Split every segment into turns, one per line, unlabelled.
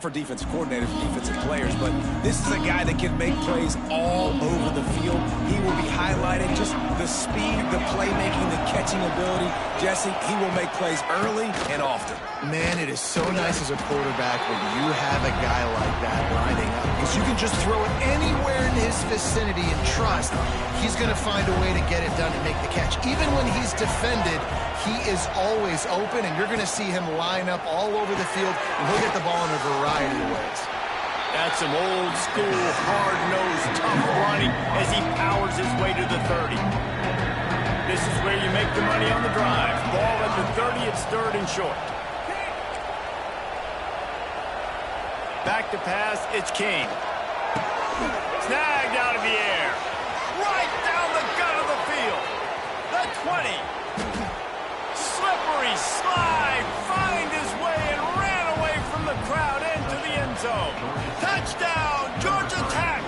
for defensive coordinators, defensive players, but this is a guy that can make plays all over the field. He will be highlighted, just the speed, the playmaking, the catching ability. Jesse, he will make plays early and often.
Man, it is so nice as a quarterback when you have a guy like that lining up, because you can just throw it anywhere in his vicinity and trust he's going to find a way to get it done and make the catch. Even when he's defended, he is always open, and you're going to see him line up all over the field, and he'll get the ball in a variety of ways.
That's some old-school, hard-nosed, tough running as he powers his way to the 30. This is where you make the money on the drive. Ball at the 30, it's third and short. Back to pass, it's King. Snagged out of the air. Right down the gut of the field. The 20. Slippery slide. Find his way and ran away from the crowd into the end zone. Touchdown, Georgia Tech.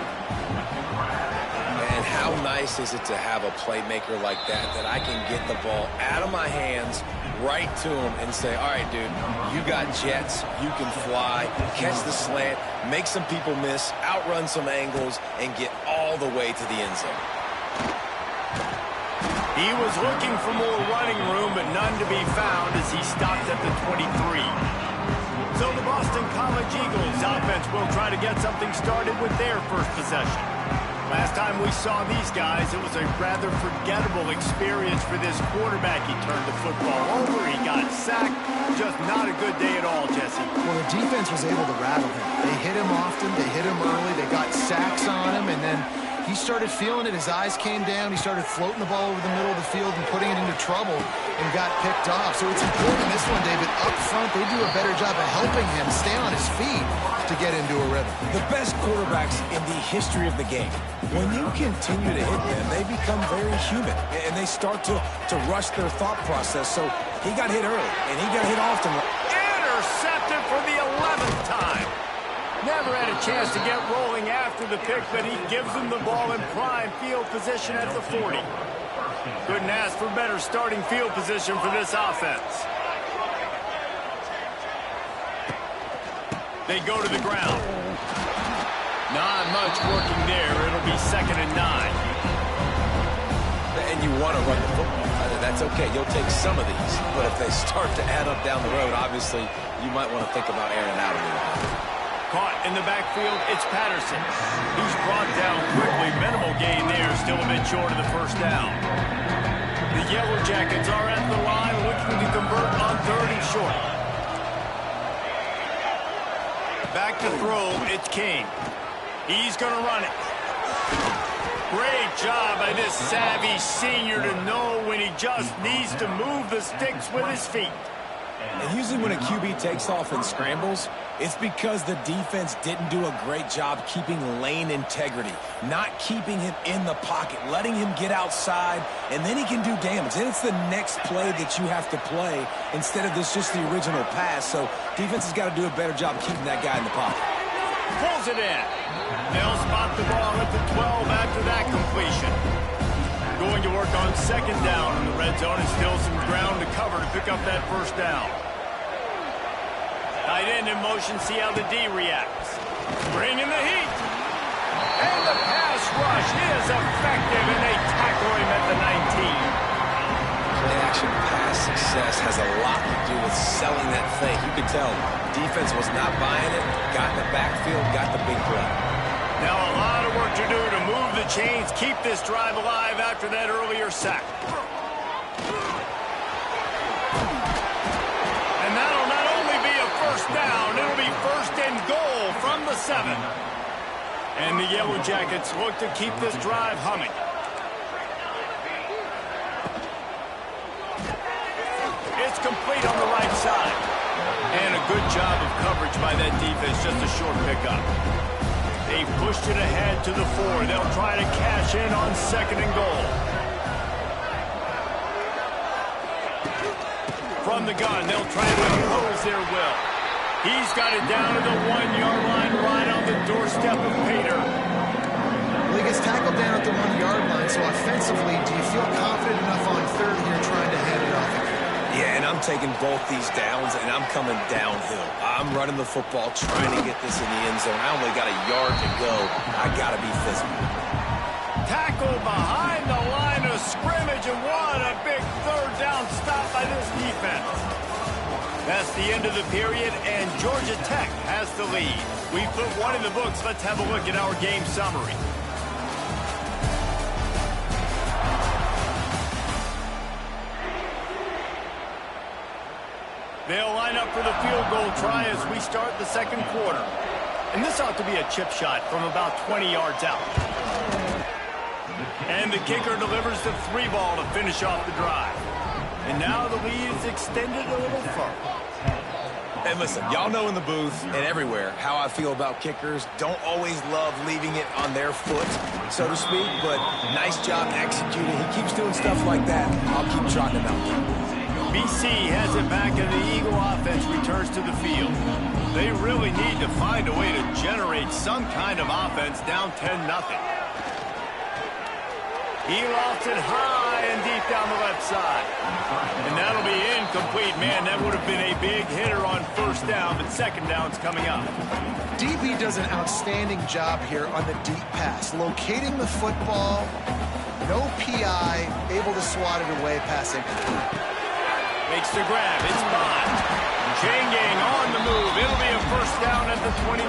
And how nice is it to have a playmaker like that I can get the ball out of my hands, right to him, and say, all right, dude, you got jets, you can fly, catch the slant, make some people miss, outrun some angles, and get all the way to the end zone.
He was looking for more running room, but none to be found as he stopped at the 23. So the Boston College Eagles offense will try to get something started with their first possession. Last time we saw these guys, it was a rather forgettable experience for this quarterback. He turned the football over, he got sacked. Just not a good day at all, Jesse.
Well, the defense was able to rattle him. They hit him often, they hit him early, they got sacks on him, and then he started feeling it. His eyes came down. He started floating the ball over the middle of the field and putting it into trouble and got picked off. So it's important this one, David. Up front, they do a better job of helping him stay on his feet to get into a rhythm.
The best quarterbacks in the history of the game, when you continue to hit them, they become very human, and they start to rush their thought process. So he got hit early, and he got hit often.
Intercepted for the 11th time. Never had a chance to get rolling after the pick, but he gives him the ball in prime field position at the 40. Couldn't ask for better starting field position for this offense. They go to the ground. Not much working there. It'll be 2nd and 9.
And you want to run the football. That's okay. You'll take some of these. But if they start to add up down the road, obviously, you might want to think about airing out a little bit.
Caught in the backfield, it's Patterson. He's brought down quickly. Minimal gain there, still a bit short of the first down. The Yellow Jackets are at the line looking to convert on 3rd and short. Back to throw, it's King. He's going to run it. Great job by this savvy senior to know when he just needs to move the sticks with his feet.
And usually when a QB takes off and scrambles, it's because the defense didn't do a great job keeping lane integrity, not keeping him in the pocket, letting him get outside, and then he can do damage. Then it's the next play that you have to play instead of this just the original pass. So defense has got to do a better job keeping that guy in the pocket.
Pulls it in. They'll spot the ball at the 12 after that completion. Going to work on 2nd down in the red zone, and still some ground to cover to pick up that first down. Tight end in motion, see how the D reacts. Bring in the heat. And the pass rush is effective, and they tackle him at the 19.
Play-action pass success has a lot to do with selling that thing. You could tell defense was not buying it, got in the backfield, got the big play.
Now a lot of work to do to move the chains, keep this drive alive after that earlier sack. And that'll not only be a first down, it'll be 1st and goal from the 7. And the Yellow Jackets look to keep this drive humming. It's complete on the right side. And a good job of coverage by that defense, just a short pickup. They pushed it ahead to the 4. They'll try to cash in on 2nd and goal. From the gun, they'll try to impose their will. He's got it down to the 1-yard line, right on the doorstep of Pater.
Well, he gets tackled down at the 1-yard line, so offensively, do you feel confident enough on 3rd here trying to hand it off?
Yeah, and I'm taking both these downs, and I'm coming downhill. I'm running the football, trying to get this in the end zone. I only got a yard to go. I got to be physical.
Tackle behind the line of scrimmage, and what a big third down stop by this defense. That's the end of the period, and Georgia Tech has the lead. We put one in the books. Let's have a look at our game summary. They'll line up for the field goal try as we start the second quarter. And this ought to be a chip shot from about 20 yards out. And the kicker delivers the 3-ball to finish off the drive. And now the lead is extended a little further.
And listen, y'all know in the booth and everywhere how I feel about kickers. Don't always love leaving it on their foot, so to speak, but nice job executing. He keeps doing stuff like that. I'll keep trotting him out.
BC has it back, and the Eagle offense returns to the field. They really need to find a way to generate some kind of offense down 10-0. He lofts it high and deep down the left side. And that'll be incomplete. Man, that would have been a big hitter on first down, but second down's coming up.
DB does an outstanding job here on the deep pass, locating the football, no PI, able to swat it away, passing.
Makes the grab. It's Bond. Chain gang on the move. It'll be a first down at the 29.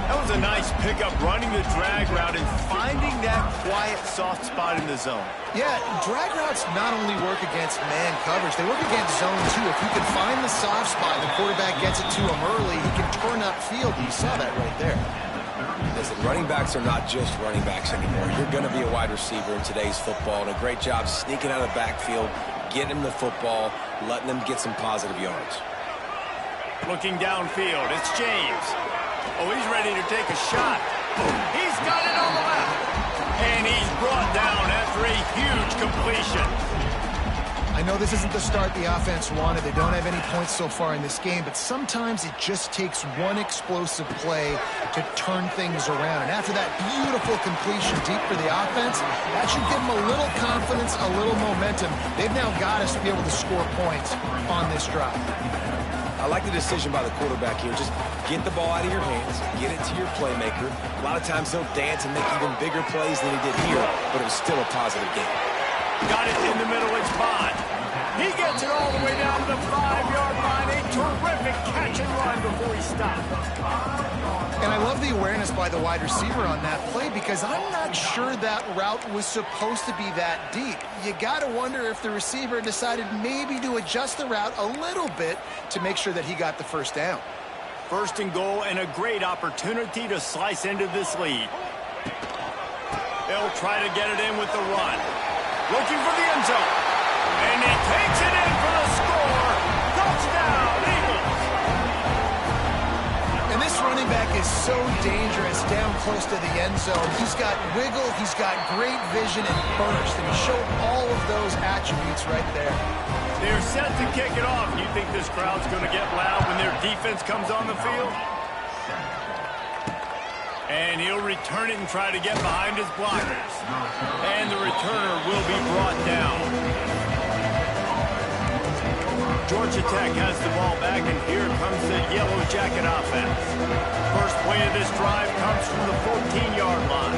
That was a nice pickup, running the drag route and finding that quiet, soft spot in the zone.
Yeah, drag routes not only work against man coverage, they work against zone too. If you can find the soft spot, the quarterback gets it to him early, he can turn upfield. You saw that right there.
Listen, running backs are not just running backs anymore. You're going to be a wide receiver in today's football, and a great job sneaking out of the backfield, getting him the football, letting them get some positive yards.
Looking downfield, it's James. Oh, he's ready to take a shot. He's got it on the left. And he's brought down after a huge completion.
I know this isn't the start the offense wanted. They don't have any points so far in this game, but sometimes it just takes one explosive play to turn things around. And after that beautiful completion deep for the offense, that should give them a little confidence, a little momentum. They've now got us to be able to score points on this drive.
I like the decision by the quarterback here. Just get the ball out of your hands, get it to your playmaker. A lot of times he'll dance and make even bigger plays than he did here, but it was still a positive game.
Got it in the middle, it's Bond. He gets it all the way down to the 5-yard line. A terrific catch and run before he stopped.
And I love the awareness by the wide receiver on that play because I'm not sure that route was supposed to be that deep. You got to wonder if the receiver decided maybe to adjust the route a little bit to make sure that he got the first down.
First and goal, and a great opportunity to slice into this lead. They'll try to get it in with the run. Looking for the end zone. And he takes it in for the score. Touchdown, Eagles.
And this running back is so dangerous down close to the end zone. He's got wiggle, he's got great vision and burst, and he showed all of those attributes right there.
They're set to kick it off. You think this crowd's going to get loud when their defense comes on the field? And he'll return it and try to get behind his blockers. And the returner will be brought down. Georgia Tech has the ball back, and here comes the Yellow Jacket offense. First play of this drive comes from the 14-yard line.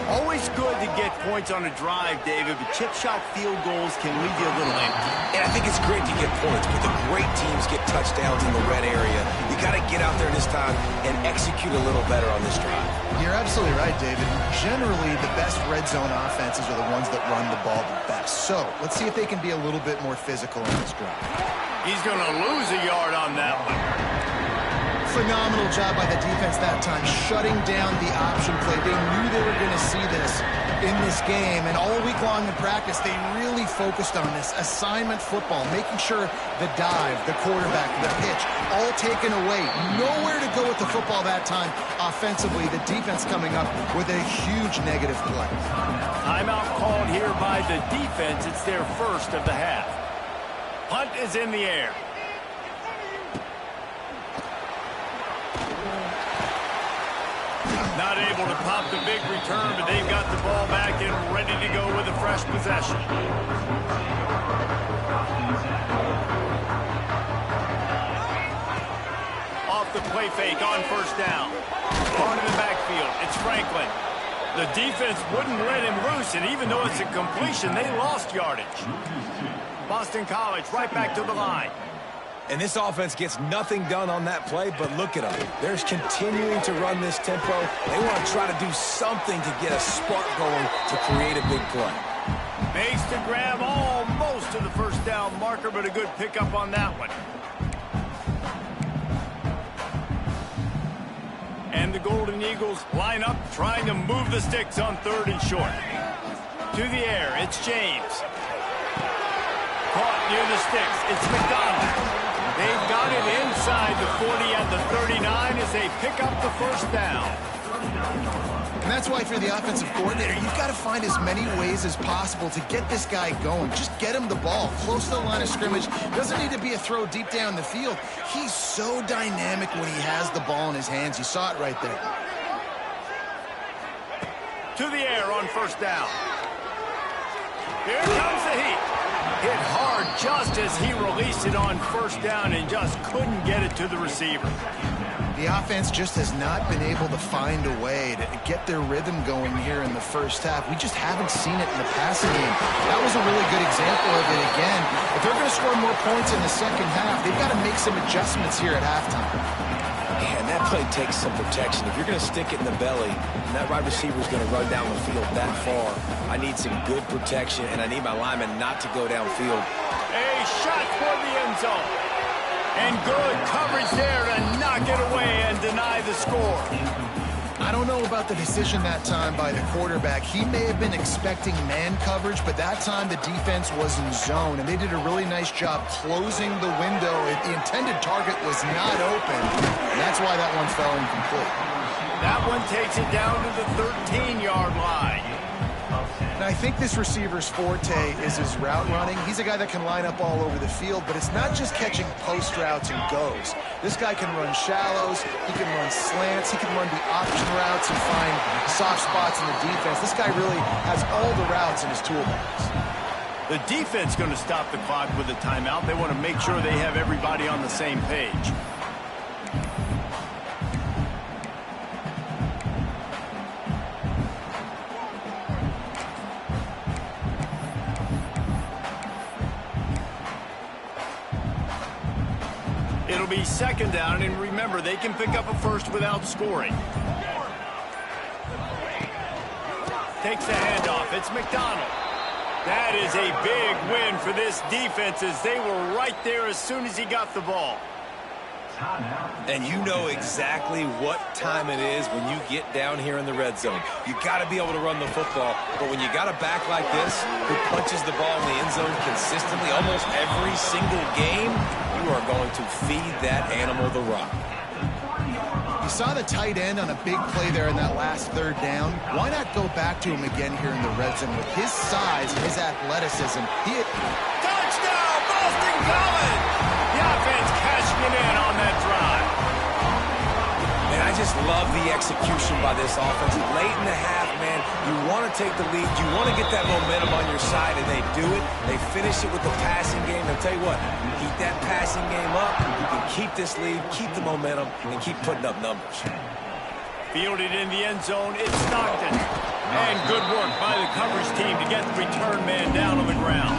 Always good to get points on a drive, David, but chip shot field goals can leave you a little empty.
And I think it's great to get points, but the great teams get touchdowns in the red area. You got to get out there this time and execute a little better on this drive.
You're absolutely right, David. Generally, the best red zone offenses are the ones that run the ball the best. So let's see if they can be a little bit more physical in this drive.
He's going to lose a yard on that one.
Phenomenal job by the defense that time, shutting down the option play. They knew they were going to see this in this game, and all week long in practice, they really focused on this assignment football, making sure the dive, the quarterback, the pitch, all taken away. Nowhere to go with the football that time offensively. The defense coming up with a huge negative play.
Timeout called here by the defense. It's their first of the half. Punt is in the air. Not able to pop the big return, but they've got the ball back and ready to go with a fresh possession. play fake on first down. Part of the backfield, it's Franklin. The defense wouldn't let him loose, and even though it's a completion, they lost yardage. Boston College right back to the line.
And this offense gets nothing done on that play, but look at them. They're continuing to run this tempo. They want to try to do something to get a spark going to create a big play.
Makes the grab almost to the first down marker, but a good pickup on that one. And the Golden Eagles line up, trying to move the sticks on 3rd and short. To the air, it's James. Caught near the sticks, it's McDonald. They've got it inside the 40 and the 39 as they pick up the first down.
And that's why if you're the offensive coordinator, you've got to find as many ways as possible to get this guy going. Just get him the ball close to the line of scrimmage. Doesn't need to be a throw deep down the field. He's so dynamic when he has the ball in his hands. You saw it right there.
To the air on first down. Here comes the heat. Hit hard just as he released it on first down and just couldn't get it to the receiver.
The offense just has not been able to find a way to get their rhythm going here in the first half. We just haven't seen it in the passing game. That was a really good example of it again. If they're going to score more points in the second half, they've got to make some adjustments here at halftime.
Man, that play takes some protection. If you're going to stick it in the belly, and that wide receiver is going to run down the field that far, I need some good protection, and I need my lineman not to go downfield.
A shot for the end zone. And good coverage there to knock it away and deny the score.
I don't know about the decision that time by the quarterback. He may have been expecting man coverage, but that time the defense was in zone, and they did a really nice job closing the window. The intended target was not open, and that's why that one fell incomplete.
That one takes it down to the 13-yard line.
And I think this receiver's forte is his route running. He's a guy that can line up all over the field, but it's not just catching post routes and goes. This guy can run shallows, he can run slants, he can run the option routes and find soft spots in the defense. This guy really has all the routes in his toolbox.
The defense going to stop the clock with a timeout. They want to make sure they have everybody on the same page. It'll be second down, and remember, they can pick up a first without scoring. Takes the handoff. It's McDonald. That is a big win for this defense as they were right there as soon as he got the ball.
And you know exactly what time it is when you get down here in the red zone. You got to be able to run the football, but when you got a back like this who punches the ball in the end zone consistently almost every single game, you are going to feed that animal the rock.
You saw the tight end on a big play there in that last third down. Why not go back to him again here in the red zone with his size and his athleticism?
Touchdown, Boston College! The offense cashing it in on that drive.
And I just love the execution by this offense. Late in the half, man, you want to take the lead. You want to get that momentum on your side, and they do it. They finish it with the passing game. I'll tell you what, you keep that passing game up, you can keep this lead, keep the momentum, and keep putting up numbers.
Fielded in the end zone, it's Stockton. And good work by the coverage team to get the return man down on the ground.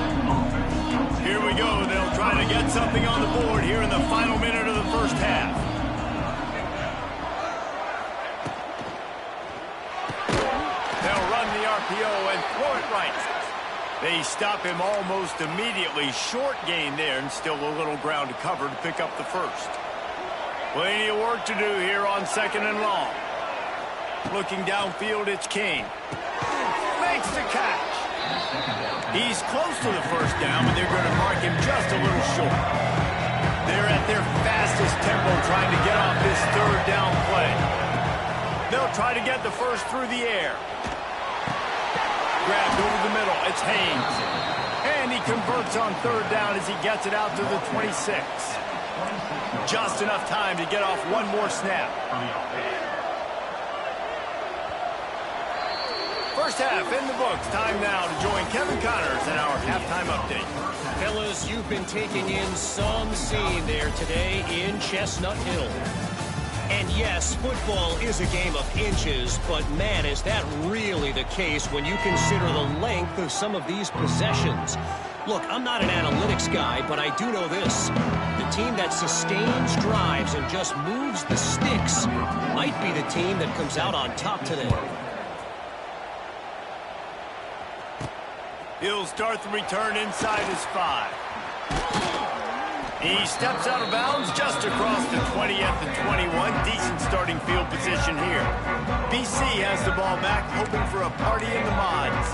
Here we go. They'll try to get something on the board here in the final minute of the first half. They'll run the RPO and throw it right. They stop him almost immediately. Short gain there, and still a little ground to cover to pick up the first. Plenty of work to do here on second and long. Looking downfield, it's King. Makes the catch. He's close to the first down, but they're going to mark him just a little short. They're at their fastest tempo trying to get off this third down play. They'll try to get the first through the air. Grabbed over the middle. It's Haynes. And he converts on third down as he gets it out to the 26. Just enough time to get off one more snap. First half in the books. Time now to join Kevin Connors in our halftime update.
Fellas, you've been taking in some scene there today in Chestnut Hill. And yes, football is a game of inches, but man, is that really the case when you consider the length of some of these possessions. Look, I'm not an analytics guy, but I do know this. The team that sustains drives and just moves the sticks might be the team that comes out on top today.
He'll start the return inside his 5. He steps out of bounds just across the 20 at the 21. Decent starting field position here. BC has the ball back, hoping for a party in the mods.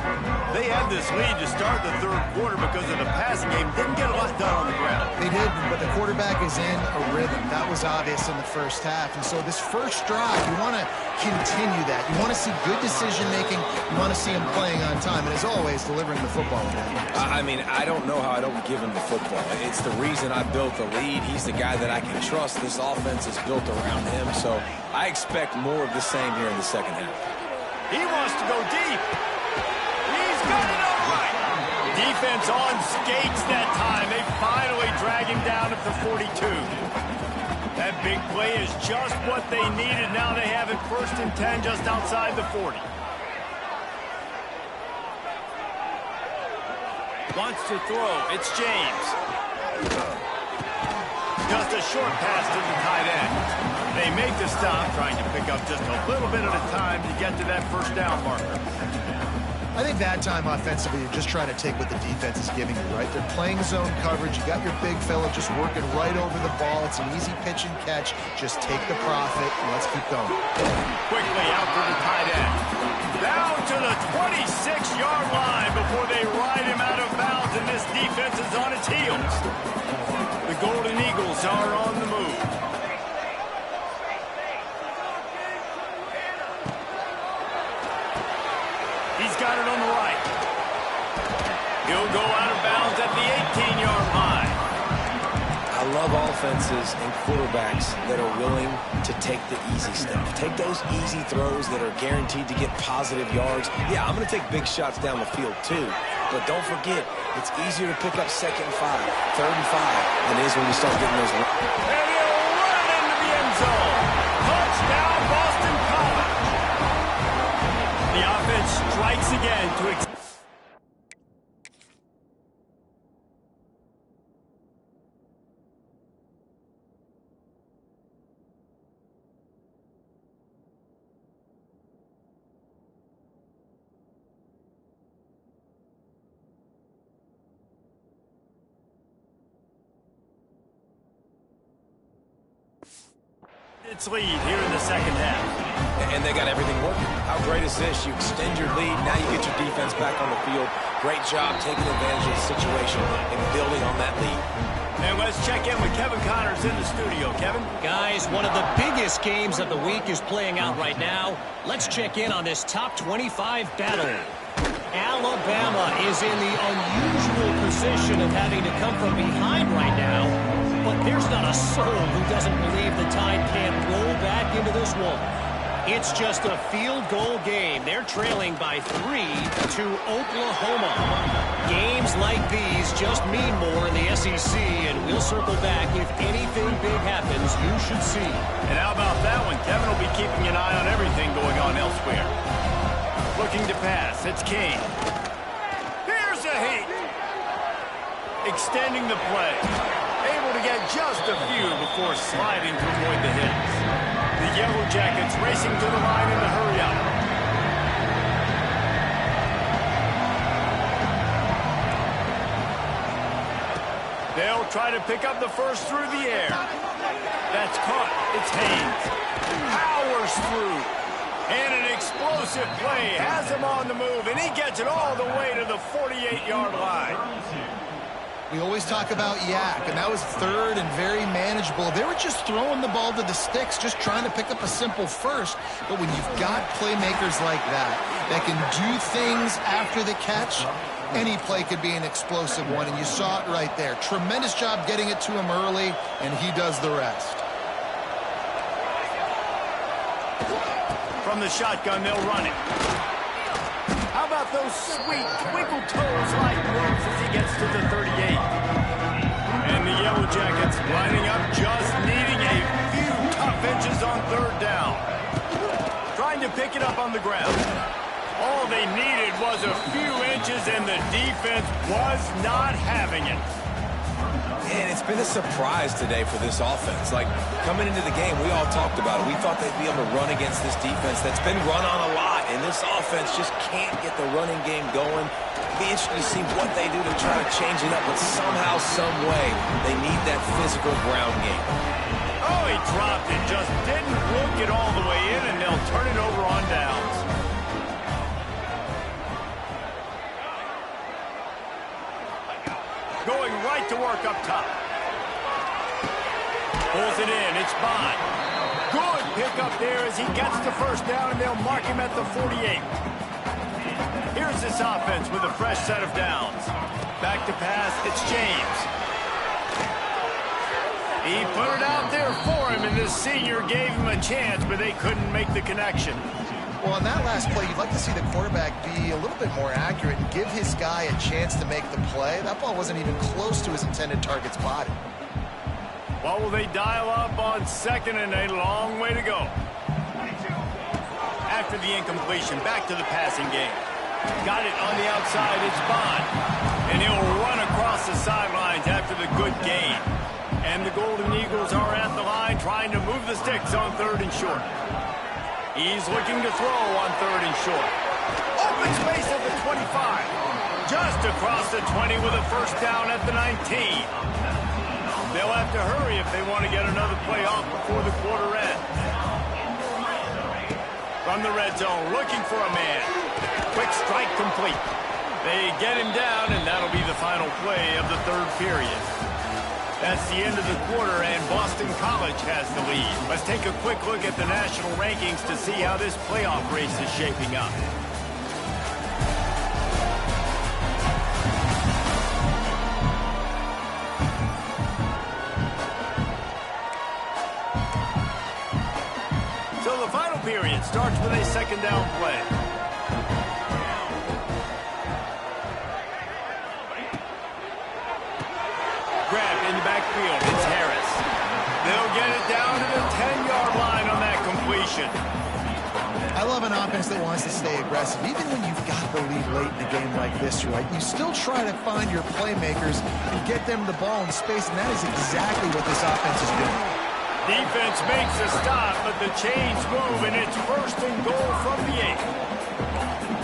They had this lead to start the third quarter because of the passing game. Didn't get a lot done on the ground.
They did, but the quarterback is in a rhythm. That was obvious in the first half. And so this first drive, you want to continue that. You want to see good decision-making. You want to see him playing on time. And as always, delivering the football.
I mean, I don't know how I don't give him the football. It's the reason I built the lead. He's the guy that I can trust. This offense is built around him, so I expect more of the same here in the second half.
He wants to go deep. He's got it all right. Defense on skates that time. They finally drag him down at the 42. That big play is just what they needed. Now they have it 1st and 10 just outside the 40. Wants to throw. It's James. Just a short pass to the tight end. They make the stop, trying to pick up just a little bit at a time to get to that first down marker.
I think that time offensively, you're just trying to take what the defense is giving you, right? They're playing zone coverage. You got your big fella just working right over the ball. It's an easy pitch and catch. Just take the profit, and let's keep going.
Quickly out to the tight end. Down to the 26-yard line before they ride him out of bounds, and this defense is on its heels. The Golden Eagles are on the move. He's got it on the right. He'll go out of bounds at the 18-yard line.
I love offenses and quarterbacks that are willing to take the easy stuff. Take those easy throws that are guaranteed to get positive yards. Yeah, I'm going to take big shots down the field too. But don't forget, it's easier to pick up 2nd and 5, 3rd and 5 than it is when we start getting those.
And he'll run into the end zone. Touchdown, Boston College. The offense strikes again to its lead here in the second half.
And they got everything working. How great is this? You extend your lead, now you get your defense back on the field. Great job taking advantage of the situation and building on that lead.
And let's check in with Kevin Connors in the studio. Kevin?
Guys, one of the biggest games of the week is playing out right now. Let's check in on this top 25 battle. Alabama is in the unusual position of having to come from behind right now. But there's not a soul who doesn't believe the Tide can't roll back into this one. It's just a field goal game. They're trailing by 3 to Oklahoma. Games like these just mean more in the SEC, and we'll circle back. If anything big happens, you should see.
And how about that one? Kevin will be keeping an eye on everything going on elsewhere. Looking to pass. It's King. Here's a heat. Extending the play. Able to get just a few before sliding to avoid the hits. The Yellow Jackets racing to the line in the hurry-up. They'll try to pick up the first through the air. That's caught. It's Haynes. Powers through. And an explosive play has him on the move, and he gets it all the way to the 48-yard line.
We always talk about Yak, and that was 3rd and very manageable. They were just throwing the ball to the sticks, just trying to pick up a simple first. But when you've got playmakers like that can do things after the catch, any play could be an explosive one, and you saw it right there. Tremendous job getting it to him early, and he does the rest.
From the shotgun, they'll run it. How about those sweet twinkle toes like moves as he gets to the 38? And the Yellow Jackets lining up, just needing a few tough inches on third down. Trying to pick it up on the ground. All they needed was a few inches, and the defense was not having it.
And it's been a surprise today for this offense. Like, coming into the game, we all talked about it. We thought they'd be able to run against this defense that's been run on a lot, and this offense just can't get the running game going. It'll be interesting to see what they do to try to change it up, but somehow, some way, they need that physical ground game.
Oh, he dropped it, just didn't look it all the way in, and they'll turn it over on downs. Going right to work up top. Pulls it in, it's Bond. Good pickup there as he gets the first down, and they'll mark him at the 48. Here's this offense with a fresh set of downs. Back to pass, it's James. He put it out there for him, and this senior gave him a chance, but they couldn't make the connection.
Well, on that last play, you'd like to see the quarterback be a little bit more accurate and give his guy a chance to make the play. That ball wasn't even close to his intended target's body.
Well, will they dial up on second and a long way to go? After the incompletion, back to the passing game. Got it on the outside, it's Bond. And he'll run across the sidelines after the good gain. And the Golden Eagles are at the line trying to move the sticks on third and short. He's looking to throw on third and short. Open space at the 25. Just across the 20 with a first down at the 19. They'll have to hurry if they want to get another play off before the quarter ends. From the red zone, looking for a man. Quick strike complete. They get him down, and that'll be the final play of the third period. That's the end of the quarter, and Boston College has the lead. Let's take a quick look at the national rankings to see how this playoff race is shaping up. So the final period starts with a second down play. Grabbed in the backfield, it's Harris. They'll get it down to the 10-yard line on that completion.
I love an offense that wants to stay aggressive. Even when you've got the lead late in a game like this, right, you still try to find your playmakers and get them the ball in space, and that is exactly what this offense is doing.
Defense makes a stop, but the chains move, and it's first and goal from the 8.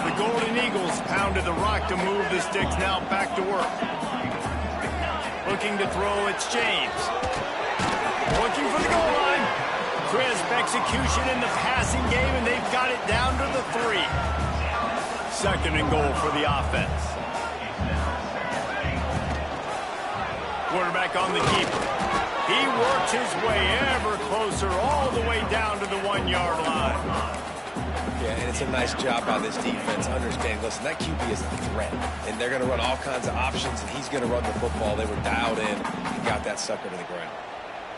The Golden Eagles pounded the rock to move the sticks, now back to work. Looking to throw, it's James. Looking for the goal line. Crisp execution in the passing game, and they've got it down to the 3. Second and goal for the offense. Quarterback on the keeper. He works his way ever closer, all the way down to the 1-yard line.
Yeah, and it's a nice job by this defense understanding, listen, that QB is a threat, and they're going to run all kinds of options, and he's going to run the football. They were dialed in and got that sucker to the ground.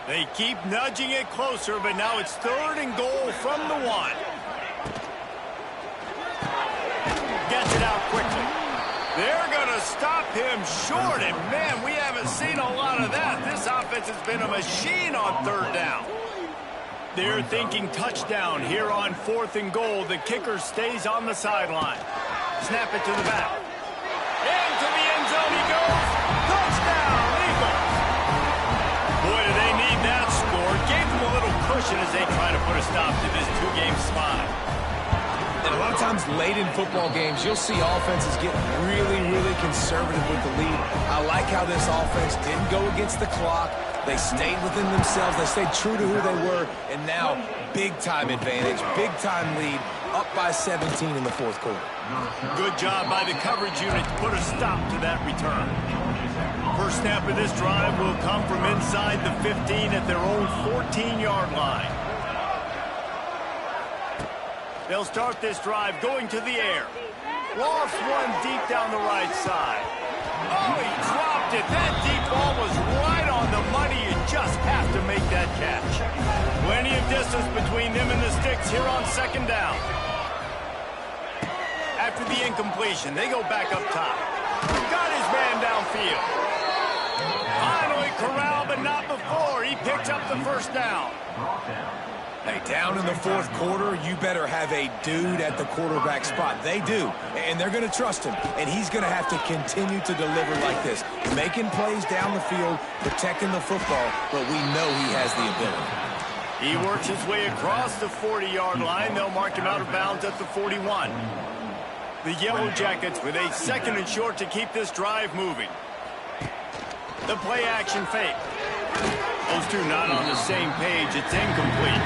They keep nudging it closer, but now it's third and goal from the 1. Gets it out quickly. They're going to stop him short, and man, we haven't seen a lot of that. This offense has been a machine on third down. They're thinking touchdown here on fourth and goal. The kicker stays on the sideline. Snap it to the back. Into the end zone he goes. Touchdown, Eagles. Boy, do they need that score. Gave them a little cushion as they try to put a stop to this two-game slide.
And a lot of times late in football games, you'll see offenses get really, really conservative with the lead. I like how this offense didn't go against the clock. They stayed within themselves. They stayed true to who they were. And now, big-time advantage, big-time lead, up by 17 in the fourth quarter.
Good job by the coverage unit to put a stop to that return. First snap of this drive will come from inside the 15 at their own 14-yard line. They'll start this drive going to the air. Lost one deep down the right side. Oh, he dropped it. That deep ball was right on the money. You just have to make that catch. Plenty of distance between them and the sticks here on second down. After the incompletion, they go back up top. Got his man downfield. Finally corralled, but not before. He picks up the first down.
Hey, down in the fourth quarter, you better have a dude at the quarterback spot. They do, and they're going to trust him, and he's going to have to continue to deliver like this, making plays down the field, protecting the football, but we know he has the ability.
He works his way across the 40-yard line. They'll mark him out of bounds at the 41. The Yellow Jackets with a 2nd and short to keep this drive moving. The play-action fake. Those two not on the same page. It's incomplete.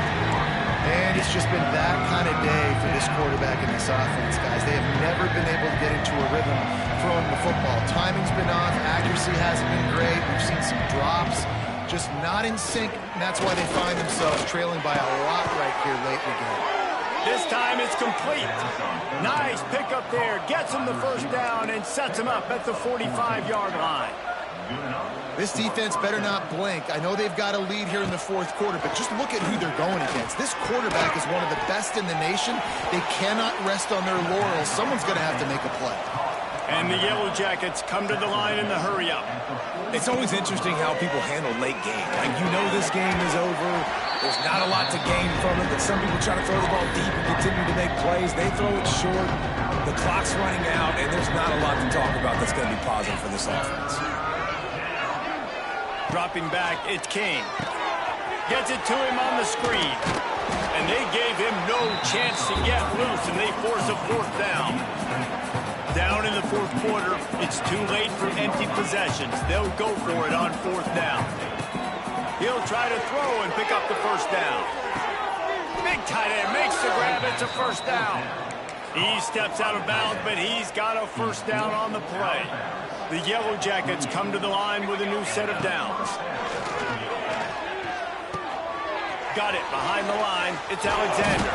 And it's just been that kind of day for this quarterback and this offense, guys. They have never been able to get into a rhythm throwing the football. Timing's been off. Accuracy hasn't been great. We've seen some drops. Just not in sync, and that's why they find themselves trailing by a lot right here late in the game.
This time it's complete. Nice pickup there. Gets him the first down and sets him up at the 45-yard line.
This defense better not blink. I know they've got a lead here in the fourth quarter, but just look at who they're going against. This quarterback is one of the best in the nation. They cannot rest on their laurels. Someone's going to have to make a play.
And the Yellow Jackets come to the line in the hurry-up.
It's always interesting how people handle late game. Like, you know this game is over. There's not a lot to gain from it, but some people try to throw the ball deep and continue to make plays. They throw it short. The clock's running out, and there's not a lot to talk about that's going to be positive for this offense.
Dropping back, it's King. Gets it to him on the screen. And they gave him no chance to get loose, and they force a 4th down. Down in the fourth quarter, it's too late for empty possessions. They'll go for it on 4th down. He'll try to throw and pick up the first down. Big tight end makes the grab. It's a first down. He steps out of bounds, but he's got a first down on the play. The Yellow Jackets come to the line with a new set of downs. Got it behind the line. It's Alexander.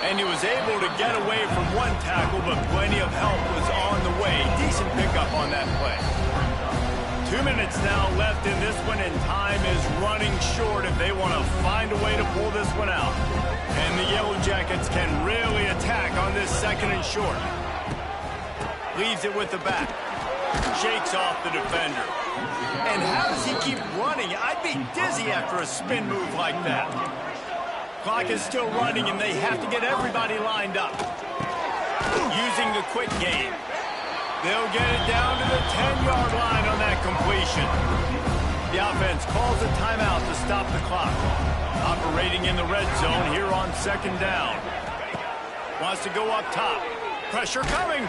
And he was able to get away from one tackle, but plenty of help was on the way. Decent pickup on that play. 2 minutes now left in this one, and time is running short if they want to find a way to pull this one out. And the Yellow Jackets can really attack on this 2nd and short. Leaves it with the back. Shakes off the defender. And how does he keep running? I'd be dizzy after a spin move like that. Clock is still running, and they have to get everybody lined up. Using the quick game. They'll get it down to the 10-yard line on that completion. The offense calls a timeout to stop the clock. Operating in the red zone here on 2nd down. Wants to go up top. Pressure coming.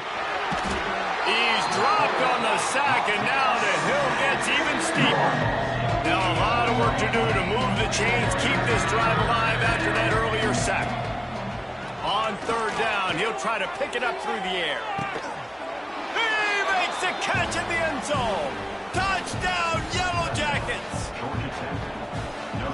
He's dropped on the sack, and now the hill gets even steeper. Now a lot of work to do to move the chains, keep this drive alive after that earlier sack. On 3rd down, he'll try to pick it up through the air. He makes the catch in the end zone. Touchdown, Yellow Jackets.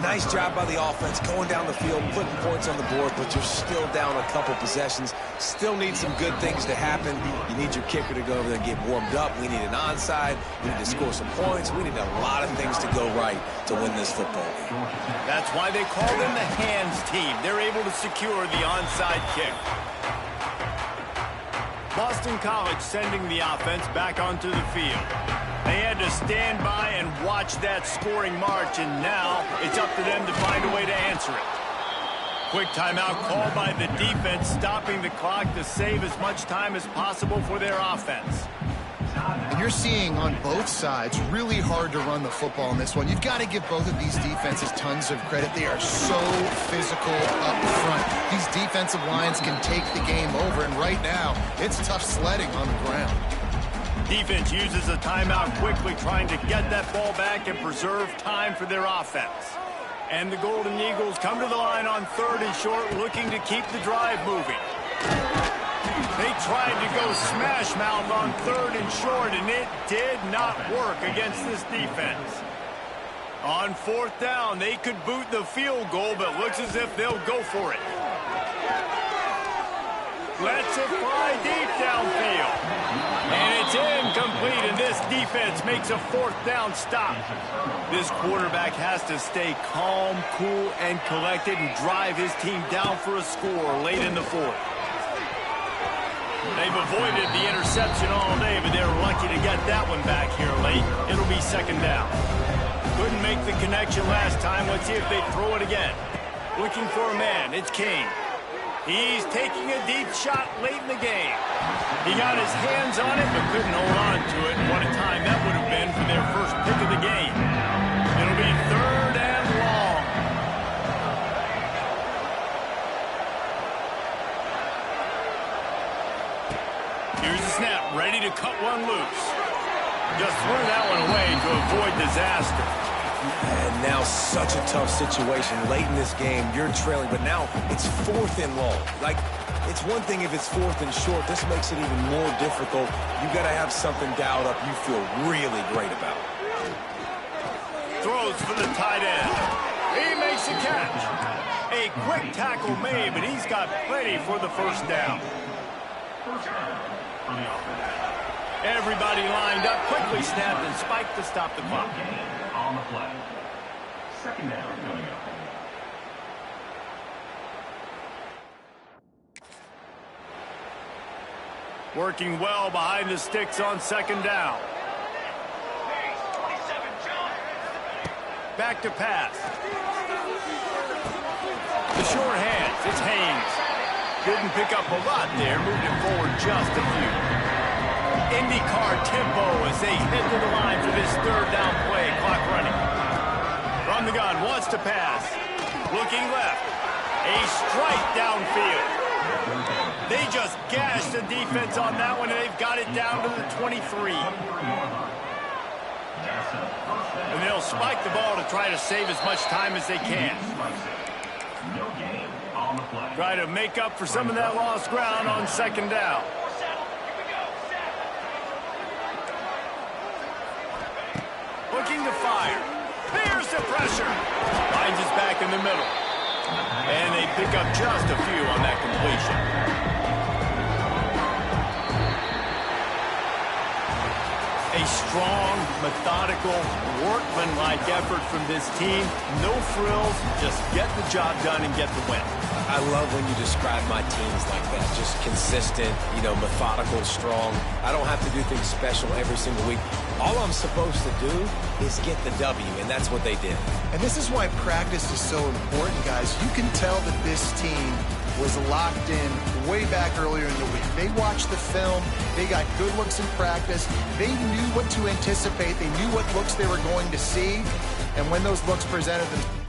Nice job by the offense going down the field, putting points on the board, but you're still down a couple possessions. Still need some good things to happen. You need your kicker to go over there and get warmed up. We need an onside. We need to score some points. We need a lot of things to go right to win this football game.
That's why they call them the hands team. They're able to secure the onside kick. Boston College sending the offense back onto the field. They had to stand by and watch that scoring march, and now it's up to them to find a way to answer it. Quick timeout called by the defense, stopping the clock to save as much time as possible for their offense.
And you're seeing on both sides really hard to run the football in this one. You've got to give both of these defenses tons of credit. They are so physical up front. These defensive lines can take the game over, and right now, it's tough sledding on the ground.
Defense uses a timeout quickly, trying to get that ball back and preserve time for their offense. And the Golden Eagles come to the line on 3rd and short, looking to keep the drive moving. They tried to go smash mouth on 3rd and short, and it did not work against this defense. On 4th down, they could boot the field goal, but looks as if they'll go for it. Lets it fly deep downfield. And it's incomplete, and this defense makes a 4th down stop. This quarterback has to stay calm, cool, and collected and drive his team down for a score late in the 4th. They've avoided the interception all day, but they're lucky to get that one back here late. It'll be 2nd down. Couldn't make the connection last time. Let's see if they throw it again. Looking for a man. It's King. He's taking a deep shot late in the game. He got his hands on it, but couldn't hold on to it. What a time that would have been for their first pick of the game. It'll be 3rd and long. Here's the snap, ready to cut one loose. Just threw that one away to avoid disaster.
And now such a tough situation. Late in this game, you're trailing, but now it's 4th and long. Like, it's one thing if it's 4th and short. This makes it even more difficult. You got to have something dialed up you feel really great about.
Throws for the tight end. He makes a catch. A quick tackle made, but he's got plenty for the first down. Everybody lined up, quickly snapped and spiked to stop the clock.
On the play. 2nd down coming up.
Working well behind the sticks on 2nd down. Back to pass. The short hands, it's Haynes. Didn't pick up a lot there, moved it forward just a few. IndyCar tempo as they head to the line for this 3rd down play. Clock running. From the gun, wants to pass. Looking left. A strike downfield. They just gashed the defense on that one, and they've got it down to the 23. And they'll spike the ball to try to save as much time as they can. Try to make up for some of that lost ground on 2nd down. Looking to fire. There's the pressure. Finds his back in the middle. And they pick up just a few on that completion. A strong, methodical, workman-like effort from this team. No frills, just get the job done and get the win.
I love when you describe my teams like that. Just consistent, methodical, strong. I don't have to do things special every single week. All I'm supposed to do is get the W, and that's what they did.
And this is why practice is so important, guys. You can tell that this team was locked in way back earlier in the week. They watched the film. They got good looks in practice. They knew what to anticipate. They knew what looks they were going to see. And when those looks presented themselves,